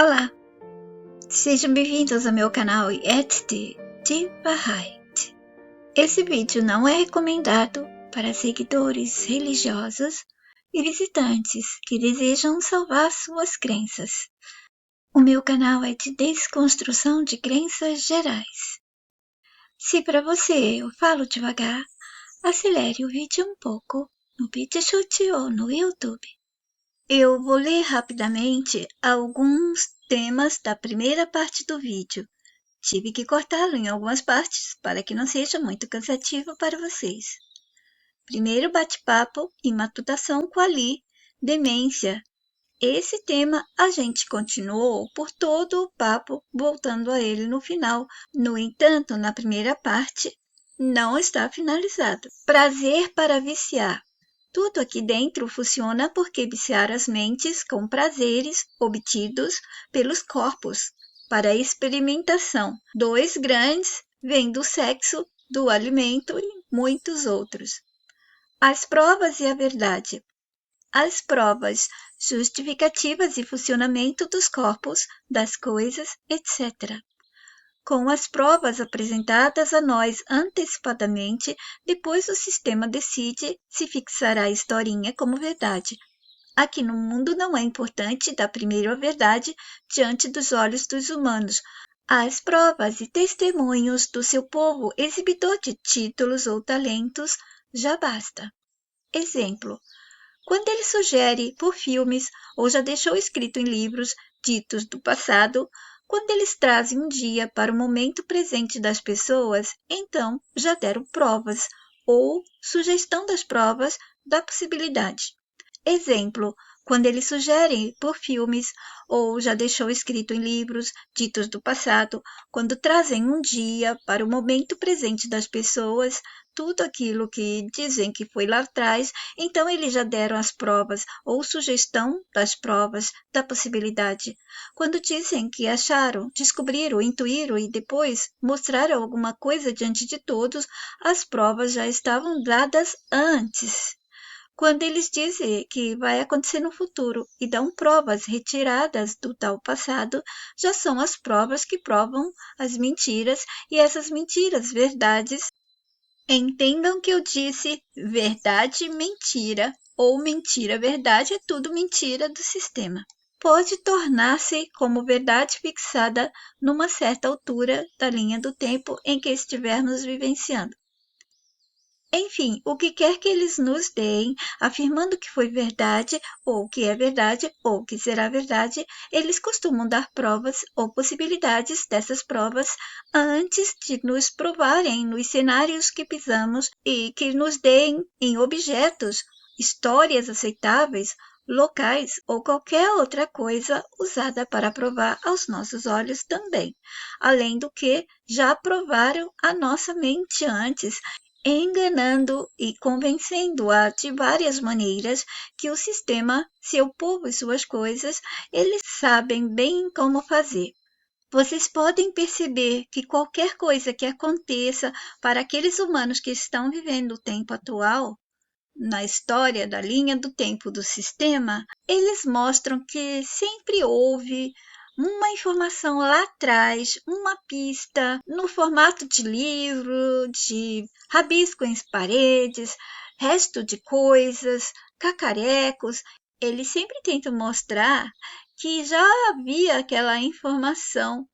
Olá, sejam bem-vindos ao meu canal ETT de Bahá'í. Esse vídeo não é recomendado para seguidores religiosos e visitantes que desejam salvar suas crenças. O meu canal é de desconstrução de crenças gerais. Se para você eu falo devagar, acelere o vídeo um pouco no BitChute ou no YouTube. Eu vou ler rapidamente alguns temas da primeira parte do vídeo. Tive que cortá-lo em algumas partes para que não seja muito cansativo para vocês. Primeiro bate-papo e matutação com Ali, demência. Esse tema a gente continuou por todo o papo, voltando a ele no final. No entanto, na primeira parte, não está finalizado. Prazer para viciar. Tudo aqui dentro funciona porque viciar as mentes com prazeres obtidos pelos corpos para experimentação. 2 grandes vêm do sexo, do alimento e muitos outros. As provas e a verdade. As provas justificativas e funcionamento dos corpos, das coisas, etc. Com as provas apresentadas a nós antecipadamente, depois o sistema decide se fixará a historinha como verdade. Aqui no mundo não é importante dar primeiro a verdade diante dos olhos dos humanos. As provas e testemunhos do seu povo, exibidor de títulos ou talentos, já basta. Exemplo. Quando ele sugere por filmes ou já deixou escrito em livros ditos do passado, quando eles trazem um dia para o momento presente das pessoas, então já deram provas ou sugestão das provas da possibilidade. Exemplo, quando eles sugerem por filmes ou já deixou escrito em livros ditos do passado, quando trazem um dia para o momento presente das pessoas, tudo aquilo que dizem que foi lá atrás, então eles já deram as provas ou sugestão das provas da possibilidade. Quando dizem que acharam, descobriram, intuíram e depois mostraram alguma coisa diante de todos, as provas já estavam dadas antes. Quando eles dizem que vai acontecer no futuro e dão provas retiradas do tal passado, já são as provas que provam as mentiras e essas mentiras, verdades. Entendam que eu disse verdade, mentira, ou mentira, verdade, é tudo mentira do sistema. Pode tornar-se como verdade fixada numa certa altura da linha do tempo em que estivermos vivenciando. Enfim, o que quer que eles nos deem, afirmando que foi verdade, ou que é verdade, ou que será verdade, eles costumam dar provas ou possibilidades dessas provas antes de nos provarem nos cenários que pisamos e que nos deem em objetos, histórias aceitáveis, locais ou qualquer outra coisa usada para provar aos nossos olhos também. Além do que, já provaram a nossa mente antes, enganando e convencendo-a de várias maneiras que o sistema, seu povo e suas coisas, eles sabem bem como fazer. Vocês podem perceber que qualquer coisa que aconteça para aqueles humanos que estão vivendo o tempo atual, na história da linha do tempo do sistema, eles mostram que sempre houve uma informação lá atrás, uma pista, no formato de livro, de rabisco em paredes, resto de coisas, cacarecos. Eles sempre tentam mostrar que já havia aquela informação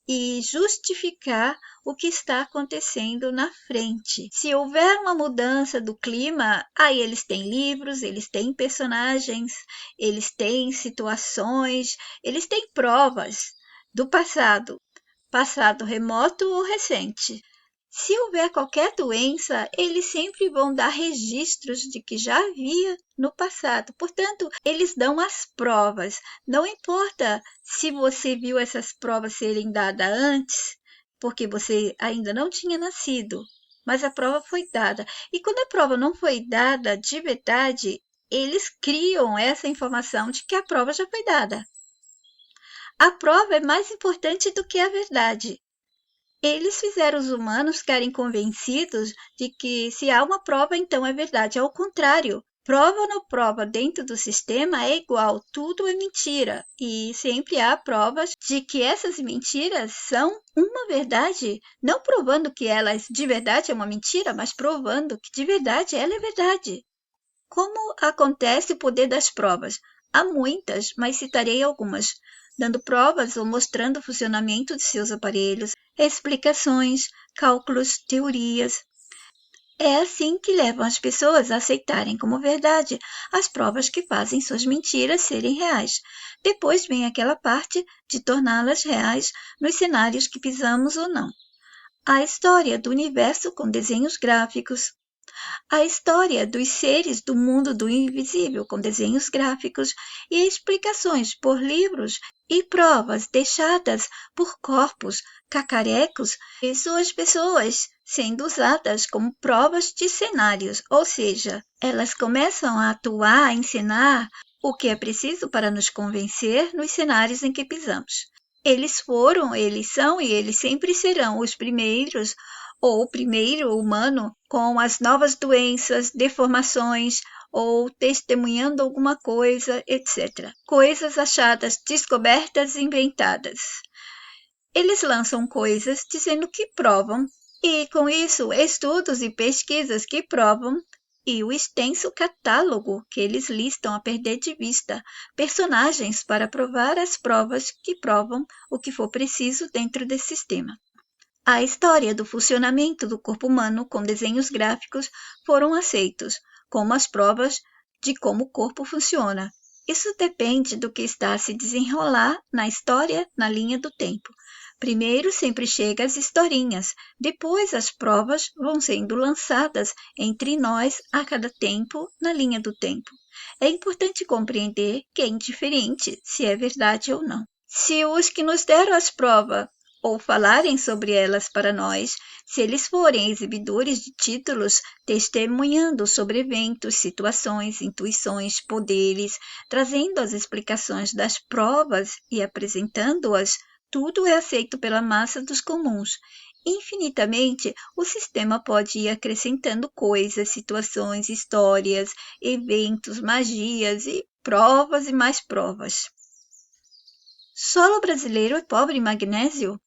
e justificar o que está acontecendo na frente. Se houver uma mudança do clima, aí eles têm livros, eles têm personagens, eles têm situações, eles têm provas do passado, passado remoto ou recente. Se houver qualquer doença, eles sempre vão dar registros de que já havia no passado. Portanto, eles dão as provas. Não importa se você viu essas provas serem dadas antes, porque você ainda não tinha nascido, mas a prova foi dada. E quando a prova não foi dada de verdade, eles criam essa informação de que a prova já foi dada. A prova é mais importante do que a verdade. Eles fizeram os humanos ficarem convencidos de que se há uma prova, então é verdade. Ao contrário, Prova ou não prova dentro do sistema é igual, tudo é mentira. E sempre há provas de que essas mentiras são uma verdade, não provando que elas de verdade é uma mentira, mas provando que de verdade ela é verdade. Como acontece o poder das provas? Há muitas, mas citarei algumas, dando provas ou mostrando o funcionamento de seus aparelhos, explicações, cálculos, teorias. É assim que levam as pessoas a aceitarem como verdade as provas que fazem suas mentiras serem reais. Depois vem aquela parte de torná-las reais nos cenários que pisamos ou não. A história do universo com desenhos gráficos, a história dos seres do mundo do invisível com desenhos gráficos e explicações por livros e provas deixadas por corpos cacarecos e suas pessoas sendo usadas como provas de cenários, ou seja, elas começam a atuar, a ensinar o que é preciso para nos convencer nos cenários em que pisamos. Eles foram, eles são e eles sempre serão os primeiros ou o primeiro humano com as novas doenças, deformações ou testemunhando alguma coisa, etc. Coisas achadas, descobertas, inventadas. Eles lançam coisas dizendo que provam, e com isso, estudos e pesquisas que provam, e o extenso catálogo que eles listam a perder de vista, personagens para provar as provas que provam o que for preciso dentro desse sistema. A história do funcionamento do corpo humano com desenhos gráficos foram aceitos como as provas de como o corpo funciona. Isso depende do que está a se desenrolar na história na linha do tempo. Primeiro sempre chega as historinhas, depois as provas vão sendo lançadas entre nós a cada tempo na linha do tempo. É importante compreender que é indiferente se é verdade ou não. Se os que nos deram as provas ou falarem sobre elas para nós, se eles forem exibidores de títulos, testemunhando sobre eventos, situações, intuições, poderes, trazendo as explicações das provas e apresentando-as, tudo é aceito pela massa dos comuns. Infinitamente, o sistema pode ir acrescentando coisas, situações, histórias, eventos, magias e provas e mais provas. Solo brasileiro é pobre em magnésio?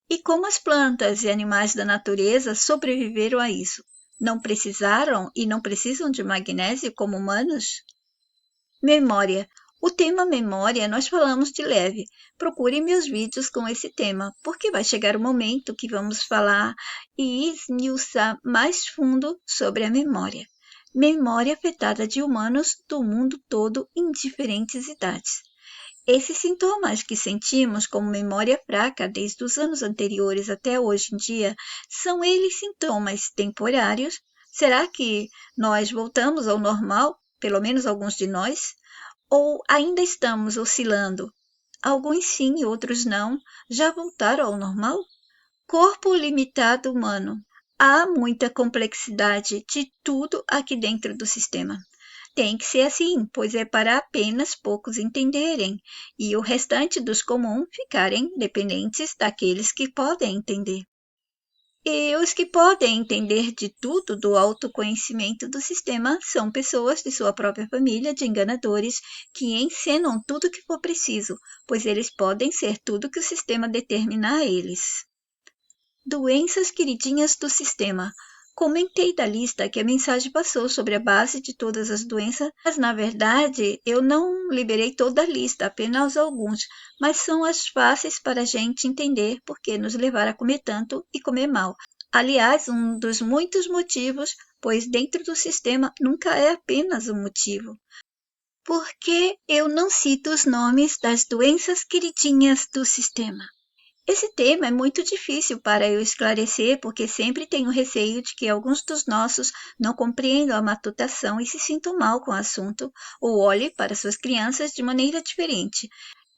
E como as plantas e animais da natureza sobreviveram a isso? Não precisaram e não precisam de magnésio como humanos? Memória. O tema memória nós falamos de leve. Procure meus vídeos com esse tema, porque vai chegar o momento que vamos falar e esmiuçar mais fundo sobre a memória. Memória afetada de humanos do mundo todo em diferentes idades. Esses sintomas que sentimos como memória fraca desde os anos anteriores até hoje em dia, são eles sintomas temporários? Será que nós voltamos ao normal, pelo menos alguns de nós? Ou ainda estamos oscilando? Alguns sim, outros não. Já voltaram ao normal? Corpo limitado humano. Há muita complexidade de tudo aqui dentro do sistema. Tem que ser assim, pois é para apenas poucos entenderem e o restante dos comuns ficarem dependentes daqueles que podem entender. E os que podem entender de tudo do autoconhecimento do sistema são pessoas de sua própria família de enganadores que encenam tudo o que for preciso, pois eles podem ser tudo que o sistema determina a eles. Doenças queridinhas do sistema. Comentei da lista que a mensagem passou sobre a base de todas as doenças, mas na verdade eu não liberei toda a lista, apenas alguns, mas são as fáceis para a gente entender por que nos levar a comer tanto e comer mal. Aliás, um dos muitos motivos, pois dentro do sistema nunca é apenas um motivo. Por que eu não cito os nomes das doenças queridinhas do sistema? Esse tema é muito difícil para eu esclarecer, porque sempre tenho receio de que alguns dos nossos não compreendam a matutação e se sintam mal com o assunto, ou olhem para suas crianças de maneira diferente.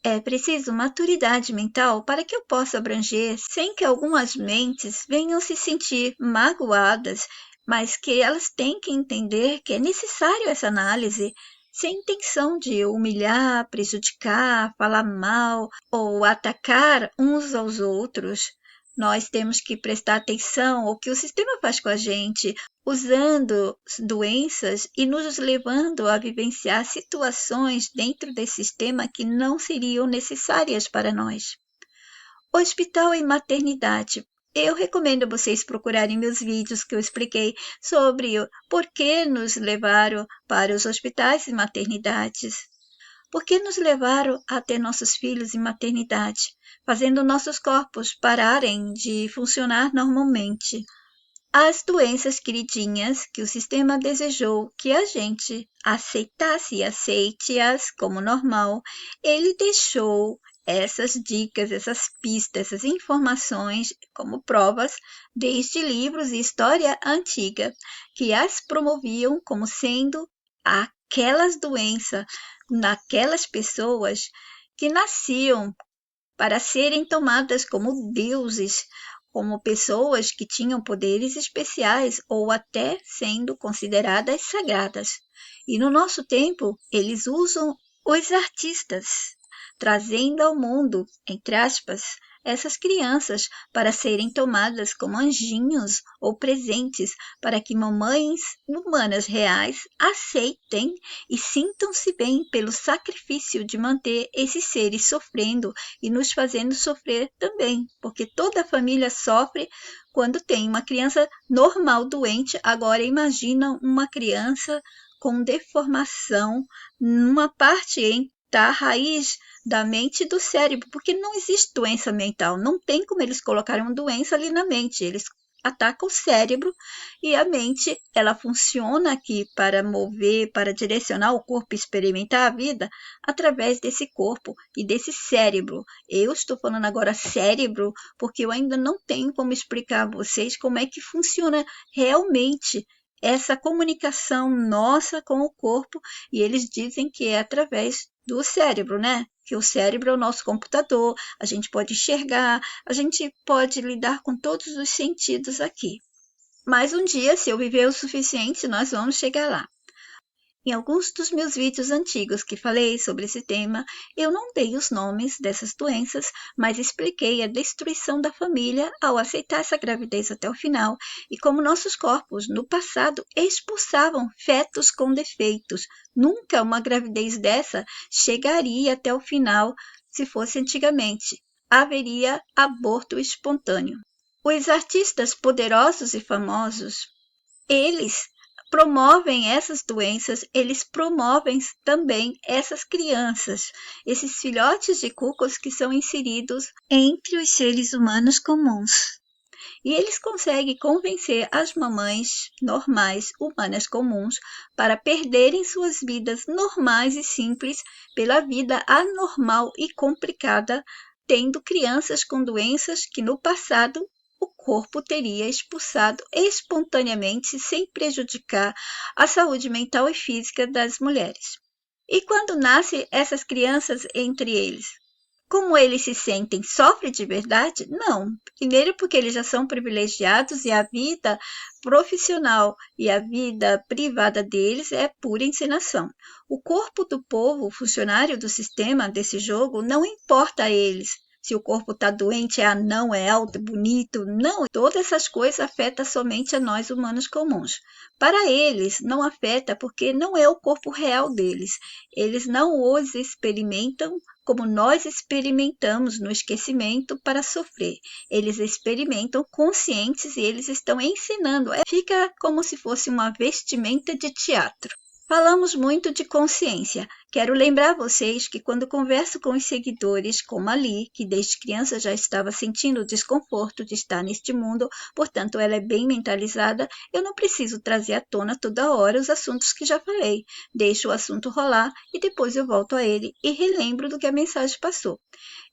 É preciso maturidade mental para que eu possa abranger sem que algumas mentes venham se sentir magoadas, mas que elas têm que entender que é necessário essa análise, sem intenção de humilhar, prejudicar, falar mal ou atacar uns aos outros. Nós temos que prestar atenção ao que o sistema faz com a gente, usando doenças e nos levando a vivenciar situações dentro desse sistema que não seriam necessárias para nós. Hospital e maternidade. Eu recomendo vocês procurarem meus vídeos que eu expliquei sobre o porquê nos levaram para os hospitais e maternidades. Por que nos levaram a ter nossos filhos em maternidade, fazendo nossos corpos pararem de funcionar normalmente? As doenças queridinhas que o sistema desejou que a gente aceitasse e aceite-as como normal, ele deixou essas dicas, essas pistas, essas informações como provas desde livros e história antiga, que as promoviam como sendo aquelas doenças naquelas pessoas que nasciam para serem tomadas como deuses, como pessoas que tinham poderes especiais ou até sendo consideradas sagradas. E no nosso tempo, eles usam os artistas, trazendo ao mundo, entre aspas, essas crianças para serem tomadas como anjinhos ou presentes para que mamães humanas reais aceitem e sintam-se bem pelo sacrifício de manter esses seres sofrendo e nos fazendo sofrer também, porque toda a família sofre quando tem uma criança normal doente. Agora imagina uma criança com deformação numa parte da raiz da mente e do cérebro, porque não existe doença mental, não tem como eles colocarem uma doença ali na mente, eles atacam o cérebro e a mente, ela funciona aqui para mover, para direcionar o corpo, experimentar a vida através desse corpo e desse cérebro. Eu estou falando agora cérebro porque eu ainda não tenho como explicar a vocês como é que funciona realmente essa comunicação nossa com o corpo, e eles dizem que é através do cérebro, né? Que o cérebro é o nosso computador, a gente pode enxergar, a gente pode lidar com todos os sentidos aqui. Mas um dia, se eu viver o suficiente, nós vamos chegar lá. Em alguns dos meus vídeos antigos que falei sobre esse tema, eu não dei os nomes dessas doenças, mas expliquei a destruição da família ao aceitar essa gravidez até o final e como nossos corpos, no passado, expulsavam fetos com defeitos. Nunca uma gravidez dessa chegaria até o final se fosse antigamente. Haveria aborto espontâneo. Os artistas poderosos e famosos, eles promovem essas doenças, eles promovem também essas crianças, esses filhotes de cucos que são inseridos entre os seres humanos comuns. E eles conseguem convencer as mamães normais, humanas comuns, para perderem suas vidas normais e simples pela vida anormal e complicada, tendo crianças com doenças que no passado o corpo teria expulsado espontaneamente sem prejudicar a saúde mental e física das mulheres. E quando nascem essas crianças entre eles? Como eles se sentem? Sofrem de verdade? Não. Primeiro porque eles já são privilegiados e a vida profissional e a vida privada deles é pura encenação. O corpo do povo, funcionário do sistema desse jogo, não importa a eles. Se o corpo está doente, é anão, é alto, é bonito. Não, todas essas coisas afetam somente a nós humanos comuns. Para eles, não afeta porque não é o corpo real deles. Eles não os experimentam como nós experimentamos no esquecimento para sofrer. Eles experimentam conscientes e eles estão ensinando. Fica como se fosse uma vestimenta de teatro. Falamos muito de consciência. Quero lembrar vocês que quando converso com os seguidores, como a Li, que desde criança já estava sentindo o desconforto de estar neste mundo, portanto ela é bem mentalizada, eu não preciso trazer à tona toda hora os assuntos que já falei. Deixo o assunto rolar e depois eu volto a ele e relembro do que a mensagem passou.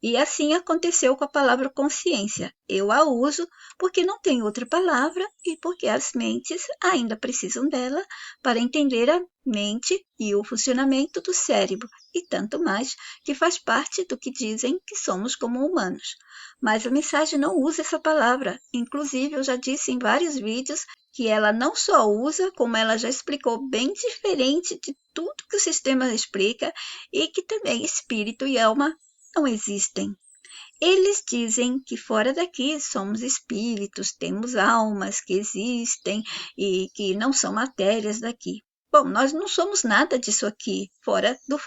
E assim aconteceu com a palavra consciência. Eu a uso porque não tem outra palavra e porque as mentes ainda precisam dela para entender a mente e o funcionamento do cérebro e tanto mais, que faz parte do que dizem que somos como humanos. Mas a mensagem não usa essa palavra. Inclusive, eu já disse em vários vídeos que ela não só usa, como ela já explicou bem diferente de tudo que o sistema explica e que também espírito e alma não existem. Eles dizem que fora daqui somos espíritos, temos almas que existem e que não são matérias daqui. Bom, nós não somos nada disso aqui, fora do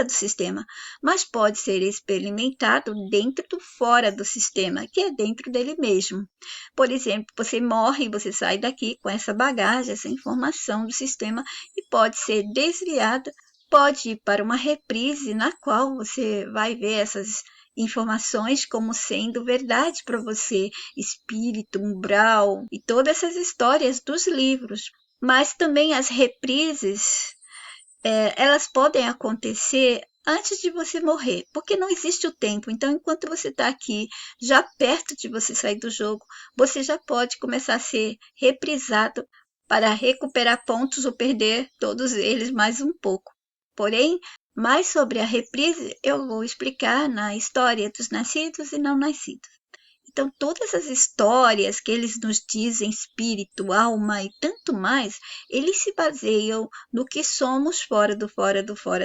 sistema, mas pode ser experimentado dentro do fora do sistema, que é dentro dele mesmo. Por exemplo, você morre, você sai daqui com essa bagagem, essa informação do sistema e pode ser desviada, pode ir para uma reprise na qual você vai ver essas informações como sendo verdade para você, espírito, umbral e todas essas histórias dos livros. Mas também as reprises, elas podem acontecer antes de você morrer, porque não existe o tempo. Então, enquanto você está aqui, já perto de você sair do jogo, você já pode começar a ser reprisado para recuperar pontos ou perder todos eles mais um pouco. Porém, mais sobre a reprise eu vou explicar na história dos nascidos e não nascidos. Então, todas as histórias que eles nos dizem, espírito, alma e tanto mais, eles se baseiam no que somos fora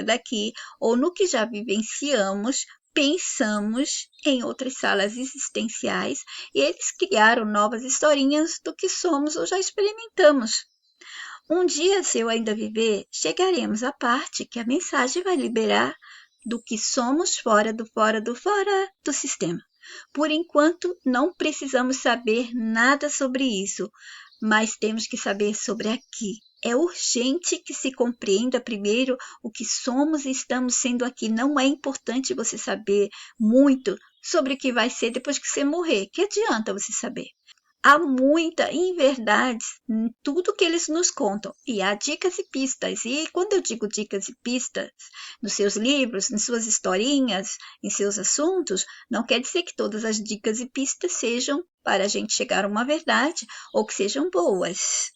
daqui, ou no que já vivenciamos, pensamos em outras salas existenciais, e eles criaram novas historinhas do que somos ou já experimentamos. Um dia, se eu ainda viver, chegaremos à parte que a mensagem vai liberar do que somos fora do sistema. Por enquanto, não precisamos saber nada sobre isso, mas temos que saber sobre aqui. É urgente que se compreenda primeiro o que somos e estamos sendo aqui. Não é importante você saber muito sobre o que vai ser depois que você morrer. Que adianta você saber? Há muita inverdade em tudo que eles nos contam. E há dicas e pistas. E quando eu digo dicas e pistas, nos seus livros, em suas historinhas, em seus assuntos, não quer dizer que todas as dicas e pistas sejam para a gente chegar a uma verdade ou que sejam boas.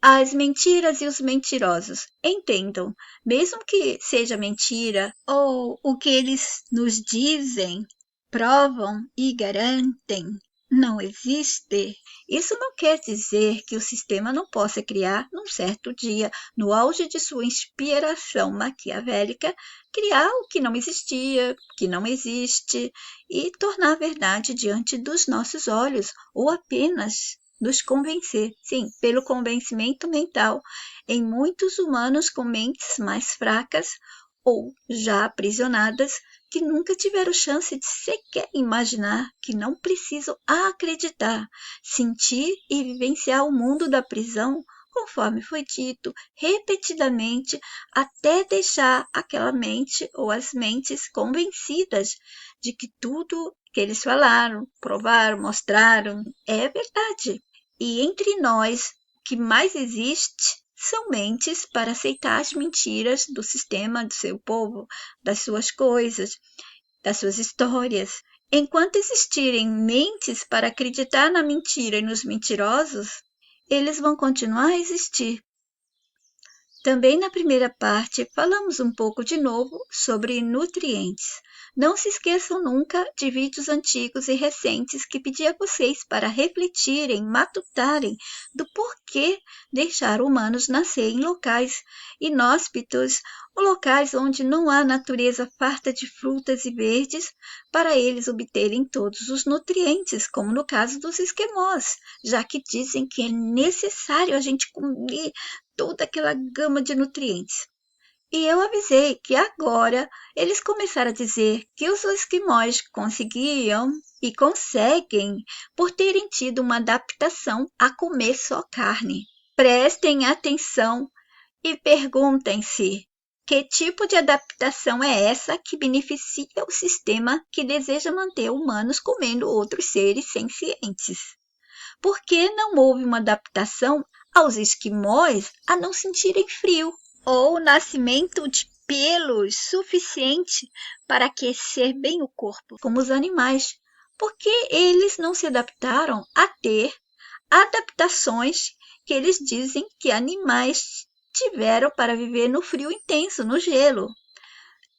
As mentiras e os mentirosos. Entendam, mesmo que seja mentira ou o que eles nos dizem, provam e garantem, não existe. Isso não quer dizer que o sistema não possa criar, num certo dia, no auge de sua inspiração maquiavélica, criar o que não existia, que não existe, e tornar verdade diante dos nossos olhos, ou apenas nos convencer, sim, pelo convencimento mental, em muitos humanos com mentes mais fracas ou já aprisionadas, que nunca tiveram chance de sequer imaginar, que não precisam acreditar, sentir e vivenciar o mundo da prisão, conforme foi dito repetidamente, até deixar aquela mente ou as mentes convencidas de que tudo que eles falaram, provaram, mostraram é verdade. E entre nós, o que mais existe são mentes para aceitar as mentiras do sistema, do seu povo, das suas coisas, das suas histórias. Enquanto existirem mentes para acreditar na mentira e nos mentirosos, eles vão continuar a existir. Também na primeira parte, falamos um pouco de novo sobre nutrientes. Não se esqueçam nunca de vídeos antigos e recentes que pedi a vocês para refletirem, matutarem do porquê deixar humanos nascer em locais inóspitos, ou locais onde não há natureza farta de frutas e verdes, para eles obterem todos os nutrientes, como no caso dos esquimós, já que dizem que é necessário a gente comer toda aquela gama de nutrientes. E eu avisei que agora eles começaram a dizer que os esquimós conseguiam e conseguem por terem tido uma adaptação a comer só carne. Prestem atenção e perguntem-se: que tipo de adaptação é essa que beneficia o sistema que deseja manter humanos comendo outros seres sencientes? Por que não houve uma adaptação aos esquimós a não sentirem frio, ou o nascimento de pelos suficiente para aquecer bem o corpo, como os animais? Por que eles não se adaptaram a ter adaptações que eles dizem que animais tiveram para viver no frio intenso, no gelo?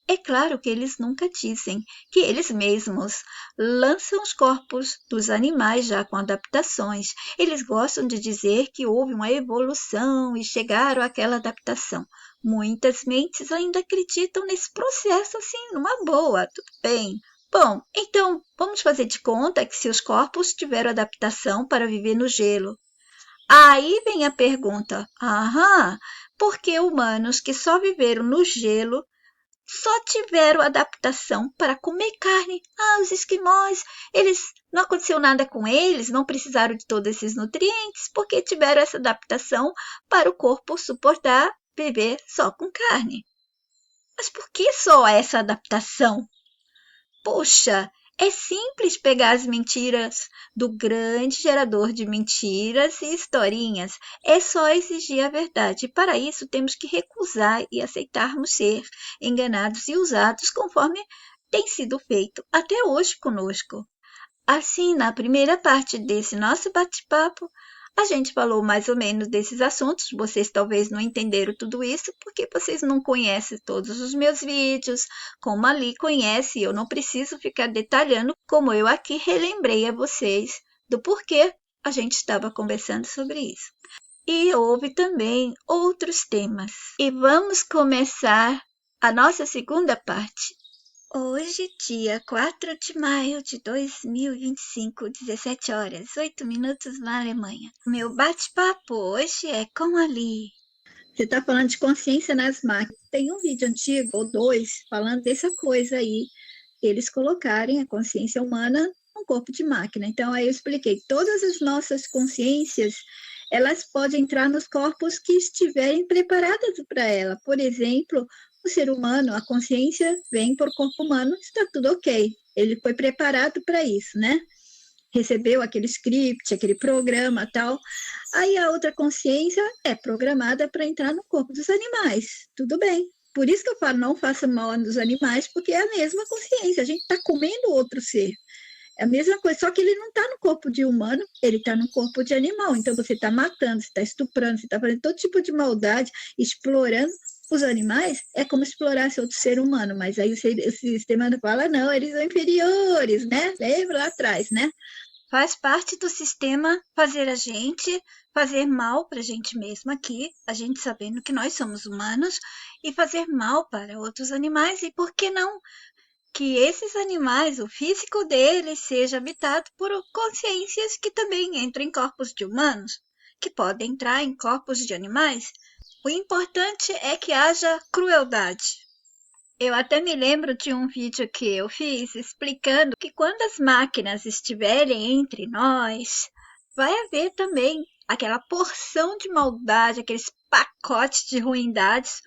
É claro que eles nunca dizem que eles mesmos lançam os corpos dos animais já com adaptações. Eles gostam de dizer que houve uma evolução e chegaram àquela adaptação. Muitas mentes ainda acreditam nesse processo assim, numa boa, tudo bem. Bom, então vamos fazer de conta que seus corpos tiveram adaptação para viver no gelo. Aí vem a pergunta: aham, por que humanos que só viveram no gelo só tiveram adaptação para comer carne? Ah, os esquimós, eles não aconteceu nada com eles, não precisaram de todos esses nutrientes, porque tiveram essa adaptação para o corpo suportar viver só com carne. Mas por que só essa adaptação? Poxa, é simples pegar as mentiras do grande gerador de mentiras e historinhas. É só exigir a verdade. E para isso temos que recusar e aceitarmos ser enganados e usados conforme tem sido feito até hoje conosco. Assim, na primeira parte desse nosso bate-papo, a gente falou mais ou menos desses assuntos. Vocês talvez não entenderam tudo isso porque vocês não conhecem todos os meus vídeos, como a Li conhece, e eu não preciso ficar detalhando como eu aqui relembrei a vocês do porquê a gente estava conversando sobre isso. E houve também outros temas. E vamos começar a nossa segunda parte. Hoje, dia 4 de maio de 2025, 17 horas, 8 minutos na Alemanha. Meu bate-papo hoje é com a Li. Você está falando de consciência nas máquinas. Tem um vídeo antigo, ou dois, falando dessa coisa aí, eles colocarem a consciência humana num corpo de máquina. Então, aí eu expliquei, todas as nossas consciências, elas podem entrar nos corpos que estiverem preparadas para ela. Por exemplo, o ser humano, a consciência vem por corpo humano, está tudo ok. Ele foi preparado para isso, né? Recebeu aquele script, aquele programa tal. Aí a outra consciência é programada para entrar no corpo dos animais. Tudo bem. Por isso que eu falo, não faça mal nos animais, porque é a mesma consciência. A gente está comendo outro ser. É a mesma coisa, só que ele não está no corpo de humano, ele está no corpo de animal. Então você está matando, você está estuprando, você está fazendo todo tipo de maldade, explorando os animais, é como explorasse outro ser humano. Mas aí o sistema fala, não, eles são inferiores, né? Lembra lá atrás, né? Faz parte do sistema fazer a gente fazer mal para a gente mesmo aqui, a gente sabendo que nós somos humanos, e fazer mal para outros animais, e por que não que esses animais, o físico deles, seja habitado por consciências que também entram em corpos de humanos, que podem entrar em corpos de animais. O importante é que haja crueldade. Eu até me lembro de um vídeo que eu fiz explicando que quando as máquinas estiverem entre nós, vai haver também aquela porção de maldade, aqueles pacotes de ruindades,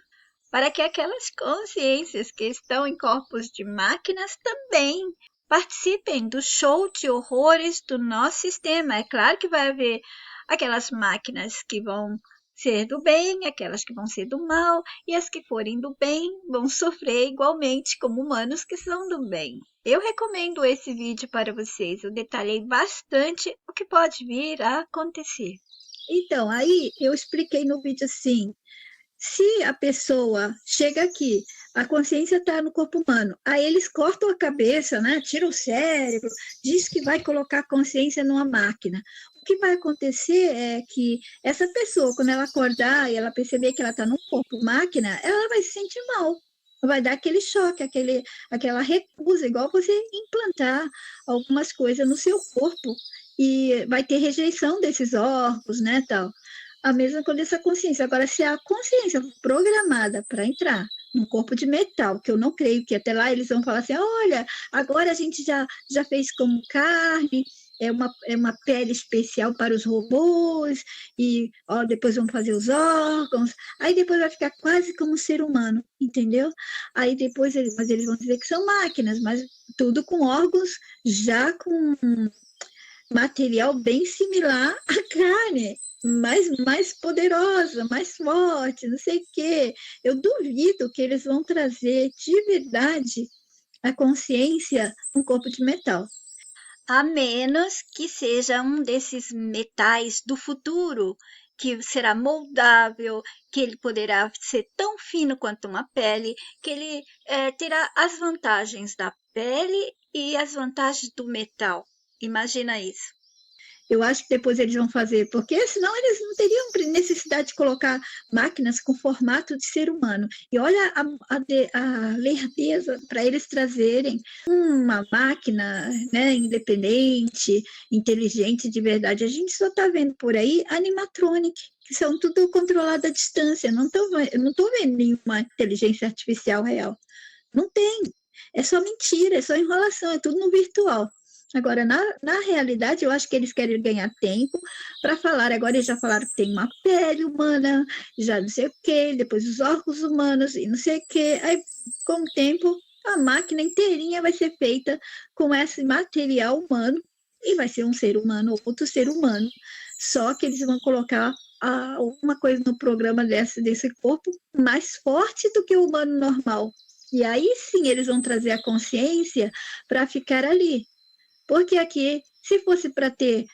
para que aquelas consciências que estão em corpos de máquinas também participem do show de horrores do nosso sistema. É claro que vai haver aquelas máquinas que vão ser do bem, aquelas que vão ser do mal, e as que forem do bem vão sofrer igualmente como humanos que são do bem. Eu recomendo esse vídeo para vocês. Eu detalhei bastante o que pode vir a acontecer. Então, aí eu expliquei no vídeo assim, se a pessoa chega aqui, a consciência está no corpo humano, aí eles cortam a cabeça, né? Tiram o cérebro, diz que vai colocar a consciência numa máquina. O que vai acontecer é que essa pessoa, quando ela acordar e ela perceber que ela está num corpo máquina, ela vai se sentir mal. Vai dar aquele choque, aquela recusa, igual você implantar algumas coisas no seu corpo e vai ter rejeição desses órgãos, né, tal. A mesma coisa dessa consciência. Agora, se a consciência for programada para entrar num corpo de metal, que eu não creio que até lá eles vão falar assim, olha, agora a gente já fez como carne, é uma pele especial para os robôs, e ó, depois vão fazer os órgãos, aí depois vai ficar quase como um ser humano, entendeu? Aí depois mas eles vão dizer que são máquinas, mas tudo com órgãos já com material bem similar à carne, mais poderosa, mais forte, não sei o quê. Eu duvido que eles vão trazer de verdade a consciência num corpo de metal. A menos que seja um desses metais do futuro, que será moldável, que ele poderá ser tão fino quanto uma pele, que ele terá as vantagens da pele e as vantagens do metal. Imagina isso. Eu acho que depois eles vão fazer, porque senão eles não teriam necessidade de colocar máquinas com formato de ser humano. E olha a lerdeza para eles trazerem uma máquina, né, independente, inteligente de verdade. A gente só está vendo por aí animatronic, que são tudo controlado à distância. Não estou vendo nenhuma inteligência artificial real. Não tem. É só mentira, é só enrolação, é tudo no virtual. Agora, na realidade, eu acho que eles querem ganhar tempo para falar. Agora, eles já falaram que tem uma pele humana, já não sei o quê, depois os órgãos humanos e não sei o quê. Aí, com o tempo, a máquina inteirinha vai ser feita com esse material humano e vai ser um ser humano, outro ser humano. Só que eles vão colocar alguma coisa no programa desse corpo mais forte do que o humano normal. E aí sim eles vão trazer a consciência para ficar ali. Porque aqui, se fosse para ter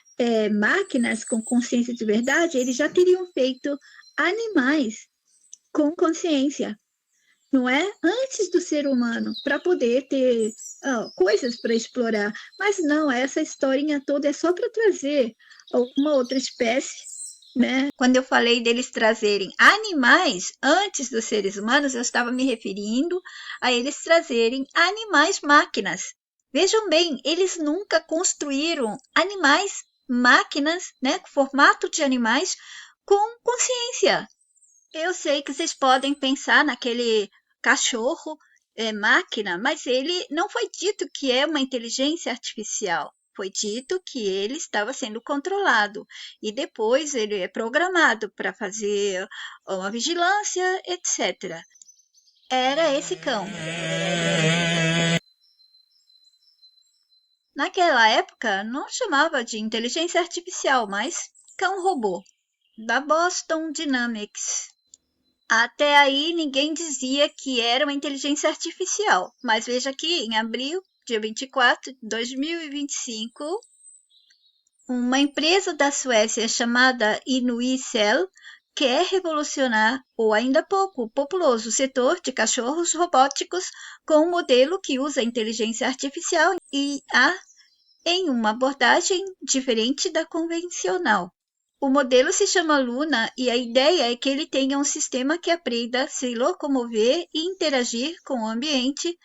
máquinas com consciência de verdade, eles já teriam feito animais com consciência, não é? Antes do ser humano, para poder ter coisas para explorar. Mas não, essa historinha toda é só para trazer alguma outra espécie, né? Quando eu falei deles trazerem animais antes dos seres humanos, eu estava me referindo a eles trazerem animais máquinas. Vejam bem, eles nunca construíram animais, máquinas, né, com formato de animais com consciência. Eu sei que vocês podem pensar naquele cachorro máquina, mas ele não foi dito que é uma inteligência artificial. Foi dito que ele estava sendo controlado e depois ele é programado para fazer uma vigilância, etc. Era esse cão. Naquela época, não chamava de inteligência artificial, mas cão-robô, da Boston Dynamics. Até aí, ninguém dizia que era uma inteligência artificial, mas veja aqui, em abril, dia 24 de 2025, uma empresa da Suécia chamada Inuicel quer revolucionar o ainda pouco populoso setor de cachorros robóticos com um modelo que usa inteligência artificial IA em uma abordagem diferente da convencional. O modelo se chama Luna e a ideia é que ele tenha um sistema que aprenda a se locomover e interagir com o ambiente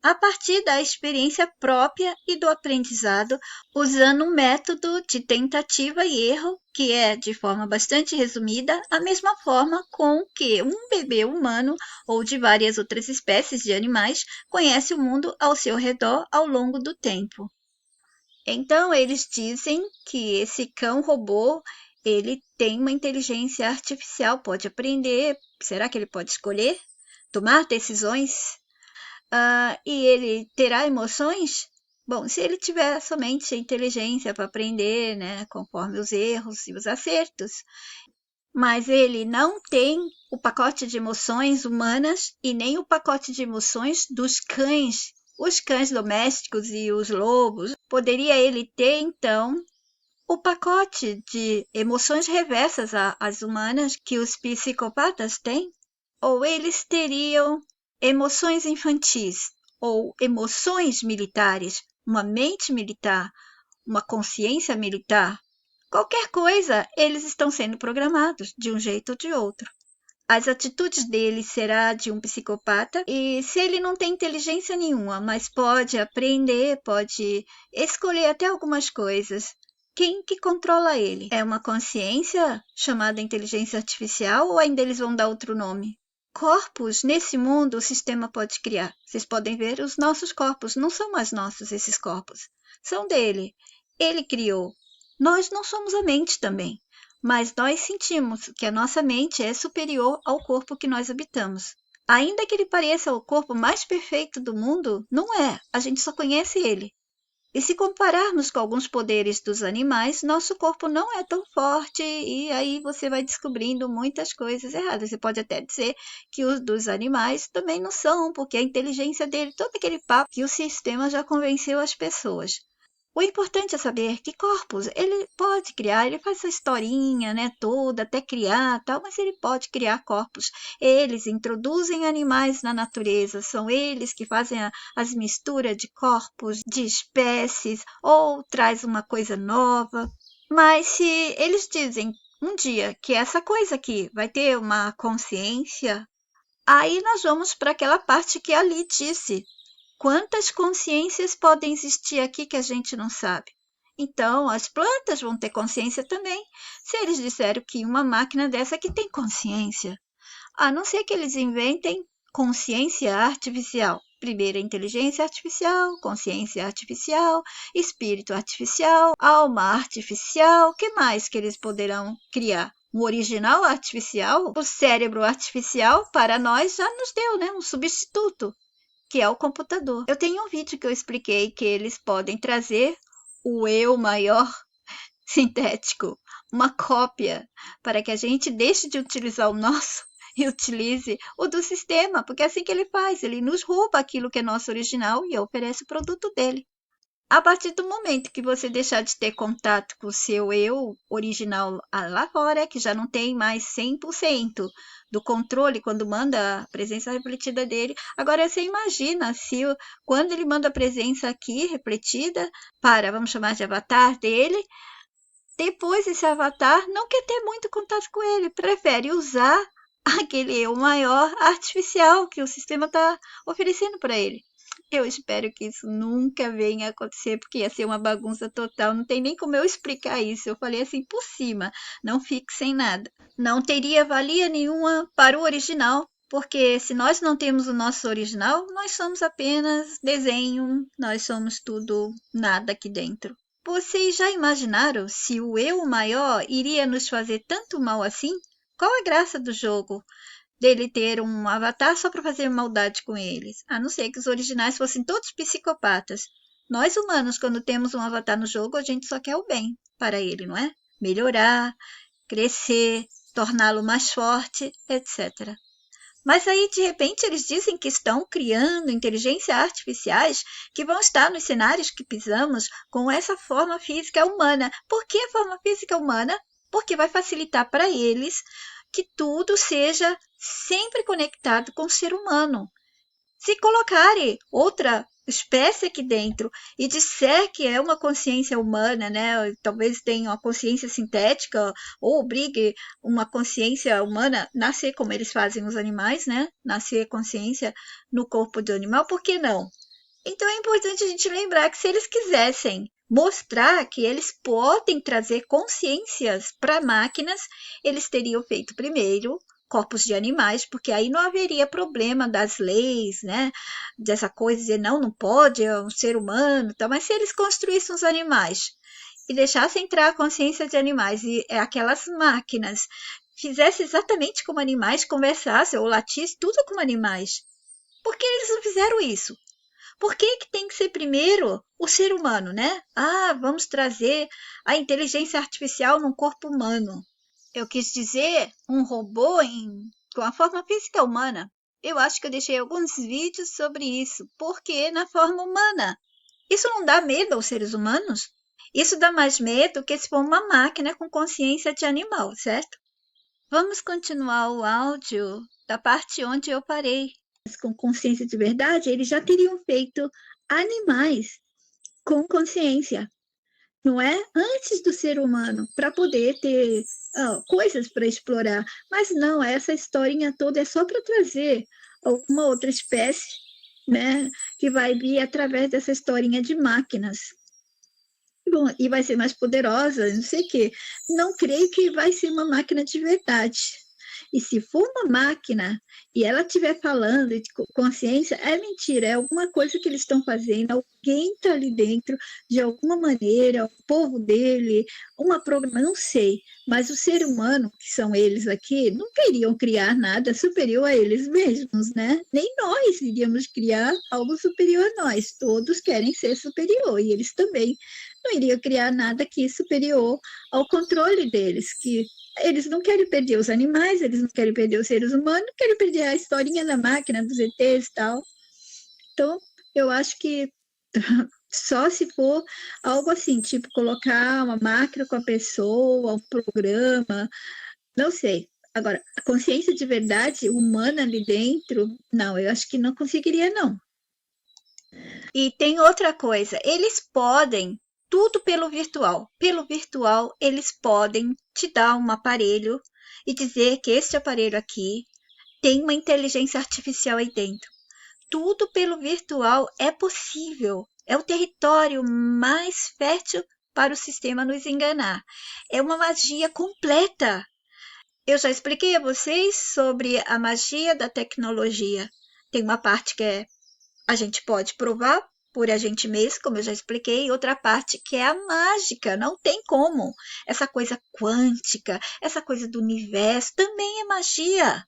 a partir da experiência própria e do aprendizado, usando um método de tentativa e erro, que é, de forma bastante resumida, a mesma forma com que um bebê humano ou de várias outras espécies de animais conhece o mundo ao seu redor ao longo do tempo. Então, eles dizem que esse cão-robô ele tem uma inteligência artificial, pode aprender. Será que ele pode escolher? Tomar decisões? E ele terá emoções? Bom, se ele tiver somente a inteligência para aprender, né, conforme os erros e os acertos, mas ele não tem o pacote de emoções humanas e nem o pacote de emoções dos cães, os cães domésticos e os lobos. Poderia ele ter, então, o pacote de emoções reversas às humanas que os psicopatas têm? Ou eles teriam emoções infantis ou emoções militares, uma mente militar, uma consciência militar? Qualquer coisa, eles estão sendo programados de um jeito ou de outro. As atitudes dele será de um psicopata e se ele não tem inteligência nenhuma, mas pode aprender, pode escolher até algumas coisas, quem que controla ele? É uma consciência chamada inteligência artificial ou ainda eles vão dar outro nome? Corpos, nesse mundo, o sistema pode criar. Vocês podem ver, os nossos corpos não são mais nossos, esses corpos. São dele. Ele criou. Nós não somos a mente também, mas nós sentimos que a nossa mente é superior ao corpo que nós habitamos. Ainda que ele pareça o corpo mais perfeito do mundo, não é. A gente só conhece ele. E se compararmos com alguns poderes dos animais, nosso corpo não é tão forte e aí você vai descobrindo muitas coisas erradas. Você pode até dizer que os dos animais também não são, porque a inteligência dele, todo aquele papo que o sistema já convenceu as pessoas. O importante é saber que corpos ele pode criar, ele faz essa historinha, né, toda, até criar, tal, mas ele pode criar corpos. Eles introduzem animais na natureza, são eles que fazem as misturas de corpos, de espécies, ou traz uma coisa nova. Mas se eles dizem um dia que essa coisa aqui vai ter uma consciência, aí nós vamos para aquela parte que ali disse. Quantas consciências podem existir aqui que a gente não sabe? Então, as plantas vão ter consciência também, se eles disseram que uma máquina dessa que tem consciência. A não ser que eles inventem consciência artificial. Primeiro, inteligência artificial, consciência artificial, espírito artificial, alma artificial. O que mais que eles poderão criar? Um original artificial, o cérebro artificial, para nós já nos deu, né? Um substituto, que é o computador. Eu tenho um vídeo que eu expliquei que eles podem trazer o eu maior sintético, uma cópia, para que a gente deixe de utilizar o nosso e utilize o do sistema, porque é assim que ele faz, ele nos rouba aquilo que é nosso original e oferece o produto dele. A partir do momento que você deixar de ter contato com o seu eu original lá fora, que já não tem mais 100% do controle quando manda a presença refletida dele. Agora você imagina se quando ele manda a presença aqui refletida para, vamos chamar de avatar dele, depois esse avatar não quer ter muito contato com ele, prefere usar aquele eu maior artificial que o sistema está oferecendo para ele. Eu espero que isso nunca venha a acontecer, porque ia ser uma bagunça total. Não tem nem como eu explicar isso. Eu falei assim por cima, não fique sem nada. Não teria valia nenhuma para o original, porque se nós não temos o nosso original, nós somos apenas desenho, nós somos tudo nada aqui dentro. Vocês já imaginaram se o eu maior iria nos fazer tanto mal assim? Qual a graça do jogo? Dele ter um avatar só para fazer maldade com eles, a não ser que os originais fossem todos psicopatas. Nós humanos, quando temos um avatar no jogo, a gente só quer o bem para ele, não é? Melhorar, crescer, torná-lo mais forte, etc. Mas aí, de repente, eles dizem que estão criando inteligências artificiais que vão estar nos cenários que pisamos com essa forma física humana. Por que a forma física humana? Porque vai facilitar para eles que tudo seja sempre conectado com o ser humano. Se colocarem outra espécie aqui dentro e disser que é uma consciência humana, né? Talvez tenha uma consciência sintética ou obrigue uma consciência humana a nascer como eles fazem os animais, né? Nascer consciência no corpo do animal, por que não? Então é importante a gente lembrar que se eles quisessem mostrar que eles podem trazer consciências para máquinas, eles teriam feito primeiro corpos de animais, porque aí não haveria problema das leis, né? Dessa coisa de dizer não, não pode, é um ser humano, tá? Mas se eles construíssem os animais e deixassem entrar a consciência de animais e aquelas máquinas fizessem exatamente como animais, conversassem ou latissem, tudo como animais, por que eles não fizeram isso? Por que que tem que ser primeiro o ser humano, né? Ah, vamos trazer a inteligência artificial num corpo humano. Eu quis dizer um robô com a forma física humana. Eu acho que eu deixei alguns vídeos sobre isso. Por que na forma humana? Isso não dá medo aos seres humanos? Isso dá mais medo que se for uma máquina com consciência de animal, certo? Vamos continuar o áudio da parte onde eu parei. Com consciência de verdade, eles já teriam feito animais com consciência, não é? Antes do ser humano, para poder ter coisas para explorar. Mas não, essa historinha toda é só para trazer alguma outra espécie, né? Que vai vir através dessa historinha de máquinas. Bom, e vai ser mais poderosa, não sei o quê. Não creio que vai ser uma máquina de verdade. E se for uma máquina e ela estiver falando de consciência, é mentira, é alguma coisa que eles estão fazendo, alguém está ali dentro de alguma maneira, o povo dele, uma programa, não sei. Mas o ser humano, que são eles aqui, não queriam criar nada superior a eles mesmos, né? Nem nós iríamos criar algo superior a nós. Todos querem ser superior e eles também não iriam criar nada aqui superior ao controle deles, que eles não querem perder os animais, eles não querem perder os seres humanos, não querem perder a historinha da máquina, dos ETs e tal. Então, eu acho que só se for algo assim, tipo colocar uma máquina com a pessoa, um programa, não sei. Agora, a consciência de verdade humana ali dentro, não, eu acho que não conseguiria, não. E tem outra coisa, eles podem tudo pelo virtual. Pelo virtual, eles podem te dar um aparelho e dizer que este aparelho aqui tem uma inteligência artificial aí dentro. Tudo pelo virtual é possível. É o território mais fértil para o sistema nos enganar. É uma magia completa. Eu já expliquei a vocês sobre a magia da tecnologia. Tem uma parte que a gente pode provar por a gente mesmo, como eu já expliquei, e outra parte que é a mágica, não tem como. Essa coisa quântica, essa coisa do universo também é magia.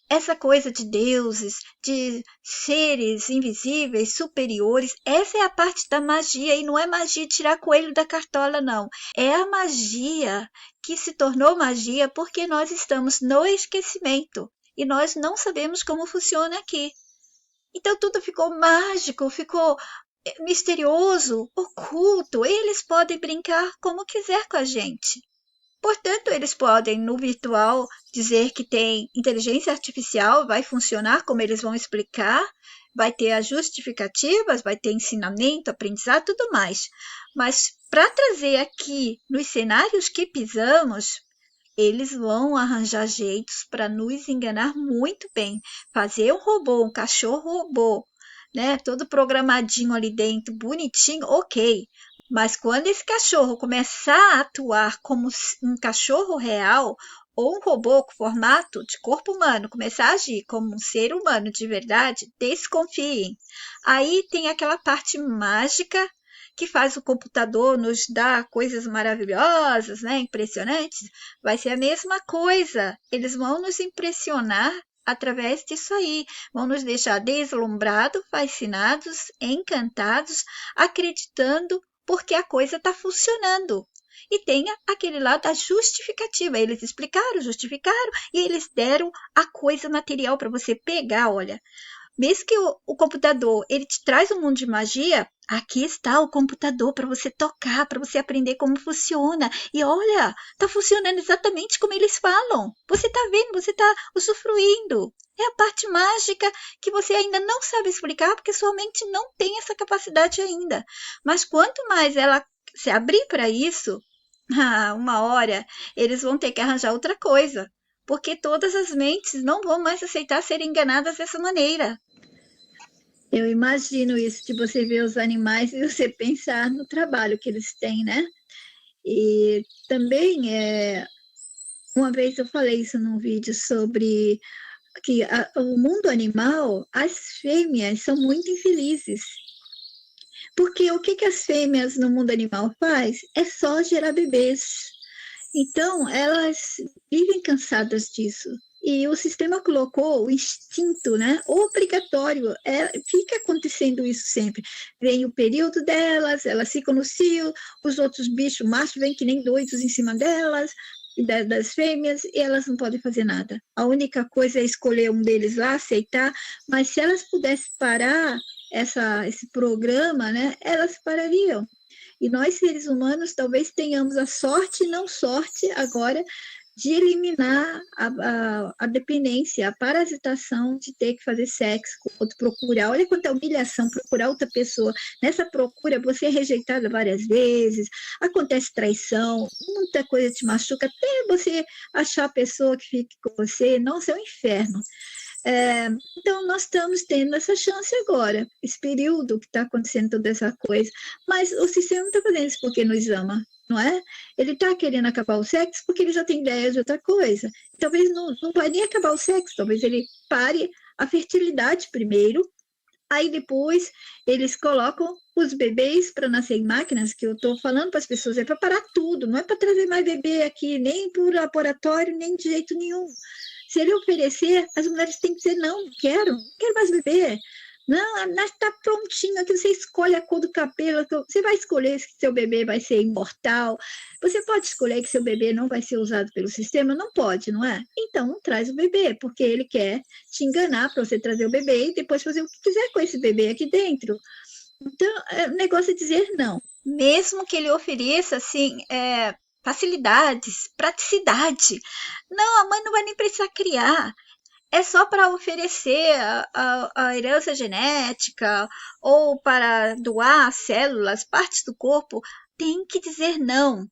Essa coisa de deuses, de seres invisíveis, superiores, essa é a parte da magia, e não é magia tirar coelho da cartola, não. É a magia que se tornou magia porque nós estamos no esquecimento e nós não sabemos como funciona aqui. Então tudo ficou mágico, ficou misterioso, oculto. Eles podem brincar como quiser com a gente. Portanto, eles podem, no virtual, dizer que tem inteligência artificial, vai funcionar como eles vão explicar, vai ter as justificativas, vai ter ensinamento, aprendizado, tudo mais. Mas para trazer aqui nos cenários que pisamos, eles vão arranjar jeitos para nos enganar muito bem. Fazer um robô, um cachorro robô, né? Todo programadinho ali dentro, bonitinho, ok. Mas quando esse cachorro começar a atuar como um cachorro real, ou um robô com formato de corpo humano, começar a agir como um ser humano de verdade, desconfiem. Aí tem aquela parte mágica que faz o computador nos dar coisas maravilhosas, né, impressionantes. Vai ser a mesma coisa. Eles vão nos impressionar através disso aí. Vão nos deixar deslumbrados, fascinados, encantados, acreditando porque a coisa está funcionando. E tem aquele lado da justificativa. Eles explicaram, justificaram e eles deram a coisa material para você pegar. Olha, mesmo que o computador ele te traz um mundo de magia, aqui está o computador para você tocar, para você aprender como funciona. E olha, está funcionando exatamente como eles falam. Você está vendo, você está usufruindo. É a parte mágica que você ainda não sabe explicar, porque sua mente não tem essa capacidade ainda. Mas quanto mais ela se abrir para isso, uma hora eles vão ter que arranjar outra coisa. Porque todas as mentes não vão mais aceitar ser enganadas dessa maneira. Eu imagino isso, de você ver os animais e você pensar no trabalho que eles têm, né? E também, uma vez eu falei isso num vídeo sobre que o mundo animal, as fêmeas são muito infelizes. Porque o que as fêmeas no mundo animal faz é só gerar bebês. Então, elas vivem cansadas disso. E o sistema colocou o instinto, né, obrigatório, fica acontecendo isso sempre. Vem o período delas, elas ficam no cio, os outros bichos machos vêm que nem doidos em cima delas, das fêmeas, e elas não podem fazer nada. A única coisa é escolher um deles lá, aceitar, mas se elas pudessem parar esse programa, né, elas parariam. E nós, seres humanos, talvez tenhamos a sorte e não sorte agora de eliminar a dependência, a parasitação de ter que fazer sexo com outro, procurar. Olha quanta humilhação procurar outra pessoa. Nessa procura, você é rejeitada várias vezes, acontece traição, muita coisa te machuca, até você achar a pessoa que fique com você. Nossa, é um inferno. Então, nós estamos tendo essa chance agora, esse período que está acontecendo toda essa coisa, mas o sistema não está fazendo isso porque nos ama, não é? Ele está querendo acabar o sexo porque ele já tem ideia de outra coisa. Talvez não vai nem acabar o sexo, talvez ele pare a fertilidade primeiro, aí depois eles colocam os bebês para nascer em máquinas, que eu estou falando para as pessoas, é para parar tudo, não é para trazer mais bebê aqui, nem para o laboratório, nem de jeito nenhum. Se ele oferecer, as mulheres têm que dizer, não quero mais bebê. Não, está prontinho, aqui você escolhe a cor do cabelo, você vai escolher se seu bebê vai ser imortal, você pode escolher que seu bebê não vai ser usado pelo sistema? Não pode, não é? Então não traz o bebê, porque ele quer te enganar para você trazer o bebê e depois fazer o que quiser com esse bebê aqui dentro. Então, o negócio é dizer não. Mesmo que ele ofereça, assim, facilidades, praticidade. Não, a mãe não vai nem precisar criar. é só para oferecer a herança genética ou para doar células, partes do corpo, tem que dizer não.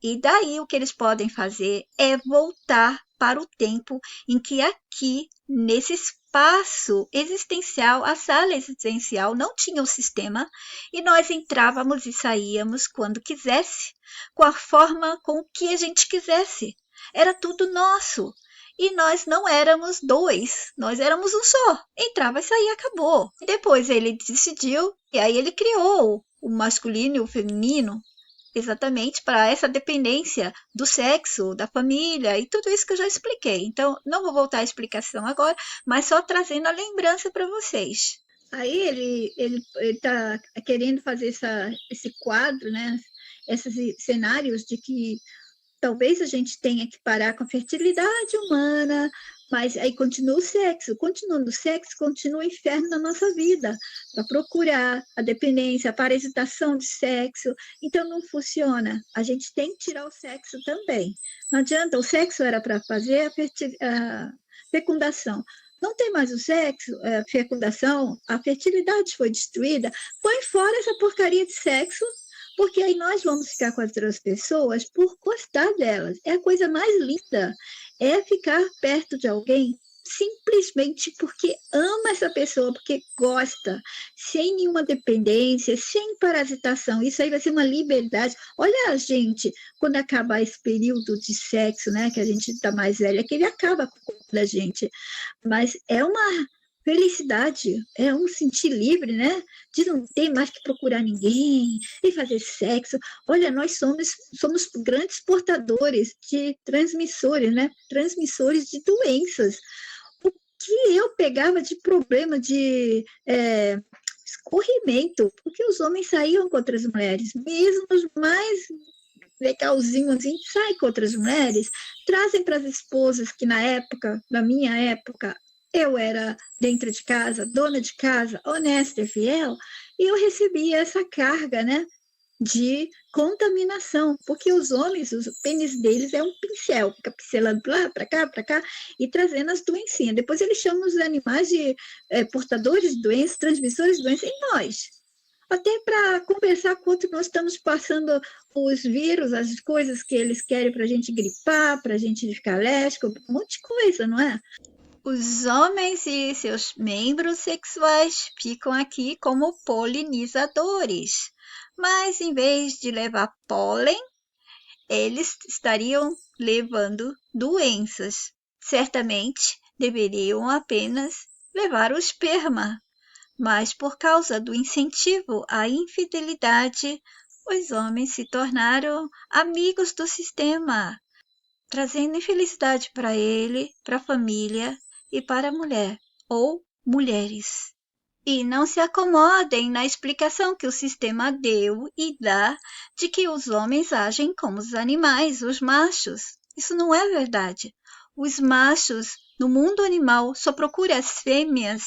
E daí o que eles podem fazer é voltar para o tempo em que aqui, nesse espaço existencial, a sala existencial não tinha o sistema e nós entrávamos e saíamos quando quisesse, com a forma com que a gente quisesse. Era tudo nosso. E nós não éramos dois, nós éramos um só. Entrava e saía, acabou. E depois ele decidiu, e aí ele criou o masculino e o feminino, exatamente para essa dependência do sexo, da família e tudo isso que eu já expliquei. Então, não vou voltar à explicação agora, mas só trazendo a lembrança para vocês. Aí ele está querendo fazer esse quadro, né? Esses cenários de que talvez a gente tenha que parar com a fertilidade humana, mas aí continua o sexo. Continuando o sexo, continua o inferno na nossa vida, para procurar a dependência, a parasitação de sexo. Então não funciona. A gente tem que tirar o sexo também. Não adianta, o sexo era para fazer a fecundação. Não tem mais o sexo, a fecundação, a fertilidade foi destruída. Põe fora essa porcaria de sexo, porque aí nós vamos ficar com as outras pessoas por gostar delas. É a coisa mais linda, é ficar perto de alguém simplesmente porque ama essa pessoa, porque gosta, sem nenhuma dependência, sem parasitação. Isso aí vai ser uma liberdade. Olha a gente, quando acabar esse período de sexo, né, que a gente está mais velha, que ele acaba com o corpo da gente, mas é uma felicidade, é um sentir livre, né? De não ter mais que procurar ninguém e fazer sexo. Olha, nós somos grandes portadores de transmissores, né? Transmissores de doenças. O que eu pegava de problema de escorrimento, porque os homens saíam com outras mulheres, mesmo os mais legalzinhos, assim, saem com outras mulheres, trazem para as esposas que na época, na minha época, eu era dentro de casa, dona de casa, honesta e fiel, e eu recebia essa carga, né, de contaminação, porque os homens, os pênis deles é um pincel, fica pincelando para cá, e trazendo as doencinhas. Depois eles chamam os animais de portadores de doenças, transmissores de doenças, e nós? Até para conversar quanto nós estamos passando os vírus, as coisas que eles querem para a gente gripar, para a gente ficar alérgico, um monte de coisa, não é? Os homens e seus membros sexuais ficam aqui como polinizadores, mas em vez de levar pólen, eles estariam levando doenças. Certamente deveriam apenas levar o esperma, mas por causa do incentivo à infidelidade, os homens se tornaram amigos do sistema, trazendo infelicidade para ele, para a família e para a mulher ou mulheres. E não se acomodem na explicação que o sistema deu e dá de que os homens agem como os animais, os machos. Isso não é verdade. Os machos no mundo animal só procuram as fêmeas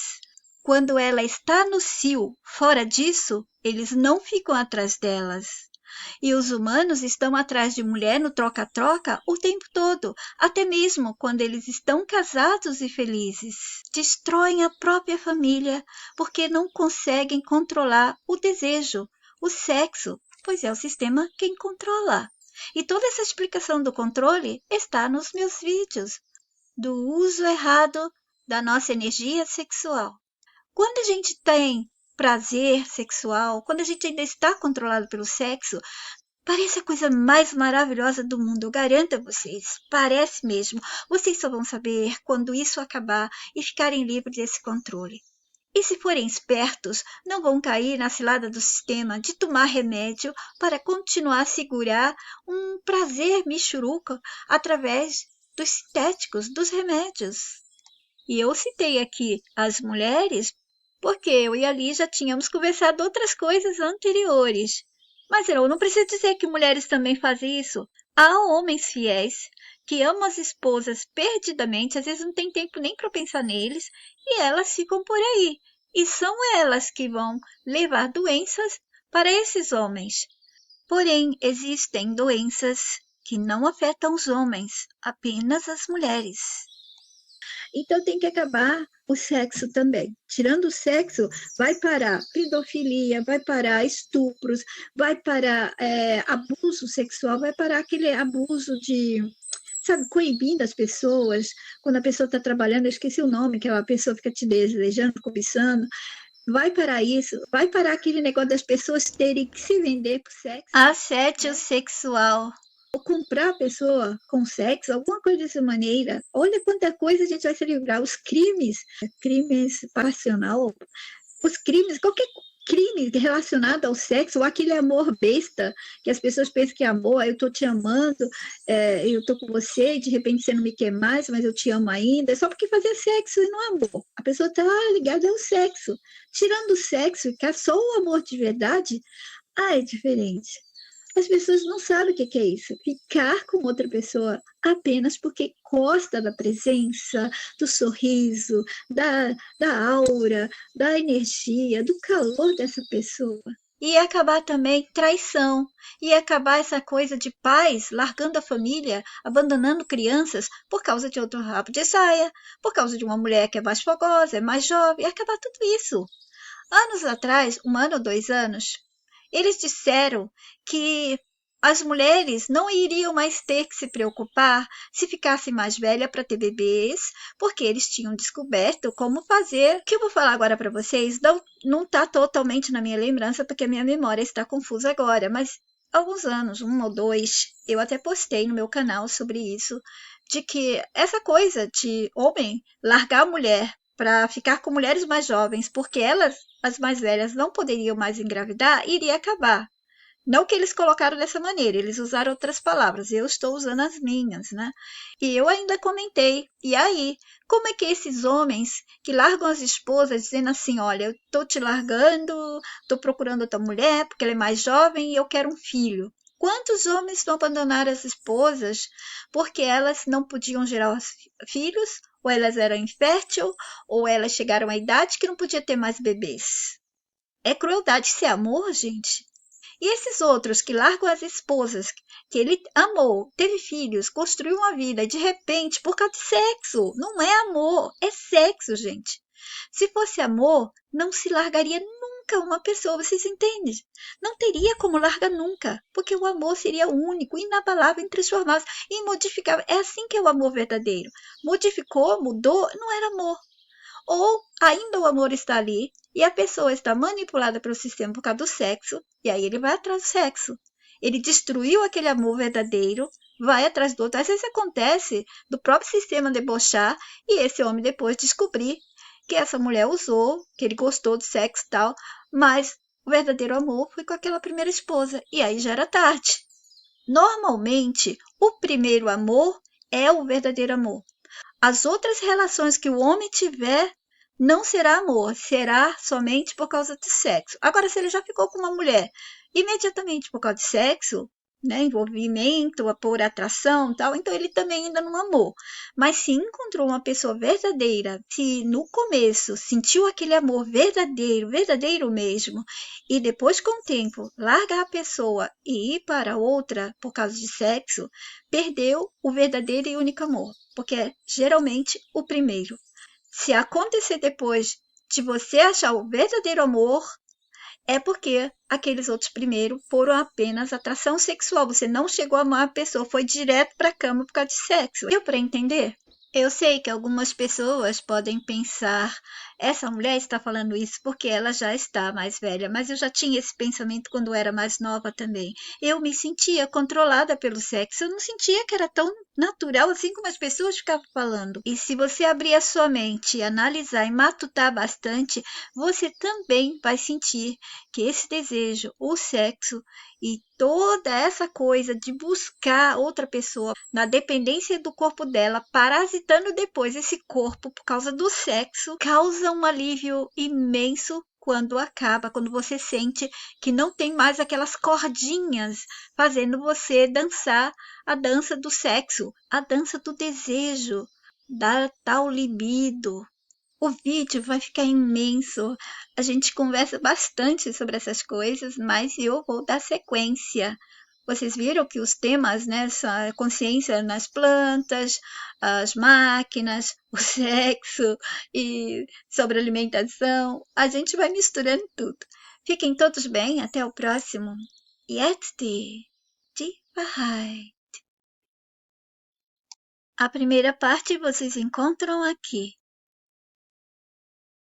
quando ela está no cio. Fora disso, eles não ficam atrás delas. E os humanos estão atrás de mulher no troca-troca o tempo todo, até mesmo quando eles estão casados e felizes. Destroem a própria família porque não conseguem controlar o desejo, o sexo, pois é o sistema quem controla. E toda essa explicação do controle está nos meus vídeos, do uso errado da nossa energia sexual. Quando a gente tem prazer sexual, quando a gente ainda está controlado pelo sexo, parece a coisa mais maravilhosa do mundo, eu garanto a vocês. Parece mesmo. Vocês só vão saber quando isso acabar e ficarem livres desse controle. E se forem espertos, não vão cair na cilada do sistema de tomar remédio para continuar a segurar um prazer michuruca através dos sintéticos, dos remédios. E eu citei aqui as mulheres porque eu e a Li já tínhamos conversado outras coisas anteriores. Mas eu não preciso dizer que mulheres também fazem isso. Há homens fiéis que amam as esposas perdidamente, às vezes não tem tempo nem para pensar neles, e elas ficam por aí. E são elas que vão levar doenças para esses homens. Porém, existem doenças que não afetam os homens, apenas as mulheres. Então tem que acabar o sexo também. Tirando o sexo, vai parar pedofilia, vai parar estupros, vai parar abuso sexual, vai parar aquele abuso de, sabe, coibindo as pessoas. Quando a pessoa está trabalhando, eu esqueci o nome, que a pessoa fica te desejando, cobiçando. Vai parar isso, vai parar aquele negócio das pessoas terem que se vender por sexo, Assédio né? sexual. Ou comprar a pessoa com sexo, alguma coisa dessa maneira. Olha quanta coisa a gente vai se livrar. Os crimes passional, os crimes, qualquer crime relacionado ao sexo, ou aquele amor besta, que as pessoas pensam que é amor, eu tô te amando, eu tô com você, e de repente você não me quer mais, mas eu te amo ainda, é só porque fazer sexo e não é amor. A pessoa tá ligada ao sexo. Tirando o sexo, que é só o amor de verdade, é diferente. As pessoas não sabem o que é isso. Ficar com outra pessoa apenas porque gosta da presença, do sorriso, da aura, da energia, do calor dessa pessoa. Ia acabar também traição, ia acabar essa coisa de pais largando a família, abandonando crianças por causa de outro rabo de saia, por causa de uma mulher que é mais fogosa, é mais jovem, ia acabar tudo isso. Anos atrás, 1 ano ou 2 anos, eles disseram que as mulheres não iriam mais ter que se preocupar se ficassem mais velha para ter bebês, porque eles tinham descoberto como fazer. O que eu vou falar agora para vocês não está totalmente na minha lembrança, porque a minha memória está confusa agora, mas há alguns anos, 1 ou 2, eu até postei no meu canal sobre isso, de que essa coisa de homem largar a mulher para ficar com mulheres mais jovens, porque elas, as mais velhas, não poderiam mais engravidar, iria acabar. Não que eles colocaram dessa maneira, eles usaram outras palavras, eu estou usando as minhas, né? E eu ainda comentei, e aí, como é que esses homens que largam as esposas dizendo assim, olha, eu estou te largando, estou procurando outra mulher porque ela é mais jovem e eu quero um filho. Quantos homens vão abandonar as esposas porque elas não podiam gerar filhos, ou elas eram inférteis, ou elas chegaram à idade que não podia ter mais bebês? É crueldade, isso é amor, gente? E esses outros que largam as esposas que ele amou, teve filhos, construiu uma vida e de repente, por causa de sexo, não é amor, é sexo, gente. Se fosse amor, não se largaria nunca uma pessoa, vocês entendem? Não teria como largar nunca, porque o amor seria único, inabalável, intransformável, imodificável. É assim que é o amor verdadeiro. Modificou, mudou, não era amor. Ou ainda o amor está ali e a pessoa está manipulada pelo sistema por causa do sexo, e aí ele vai atrás do sexo. Ele destruiu aquele amor verdadeiro, vai atrás do outro. Às vezes acontece do próprio sistema debochar e esse homem depois descobrir que essa mulher usou, que ele gostou do sexo e tal, mas o verdadeiro amor foi com aquela primeira esposa, e aí já era tarde. Normalmente, o primeiro amor é o verdadeiro amor. As outras relações que o homem tiver não será amor, será somente por causa de sexo. Agora, se ele já ficou com uma mulher imediatamente por causa de sexo, né, envolvimento, por atração, tal, então ele também ainda não amou. Mas se encontrou uma pessoa verdadeira, se no começo sentiu aquele amor verdadeiro, verdadeiro mesmo, e depois com o tempo larga a pessoa e ir para outra por causa de sexo, perdeu o verdadeiro e único amor, porque é geralmente o primeiro. Se acontecer depois de você achar o verdadeiro amor, é porque aqueles outros primeiro foram apenas atração sexual. Você não chegou a amar a pessoa, foi direto para a cama por causa de sexo. Deu para entender? Eu sei que algumas pessoas podem pensar, essa mulher está falando isso porque ela já está mais velha, mas eu já tinha esse pensamento quando eu era mais nova também. Eu me sentia controlada pelo sexo, eu não sentia que era tão natural assim como as pessoas ficavam falando. E se você abrir a sua mente, analisar e matutar bastante, você também vai sentir que esse desejo, o sexo e toda essa coisa de buscar outra pessoa na dependência do corpo dela, parasitando depois esse corpo por causa do sexo, causa um alívio imenso quando acaba, quando você sente que não tem mais aquelas cordinhas fazendo você dançar a dança do sexo, a dança do desejo, da tal libido. O vídeo vai ficar imenso. A gente conversa bastante sobre essas coisas, mas eu vou dar sequência. Vocês viram que os temas, né, são a consciência nas plantas, as máquinas, o sexo e sobre alimentação. A gente vai misturando tudo. Fiquem todos bem, até o próximo. Jetzt die Wahrheit. A primeira parte vocês encontram aqui.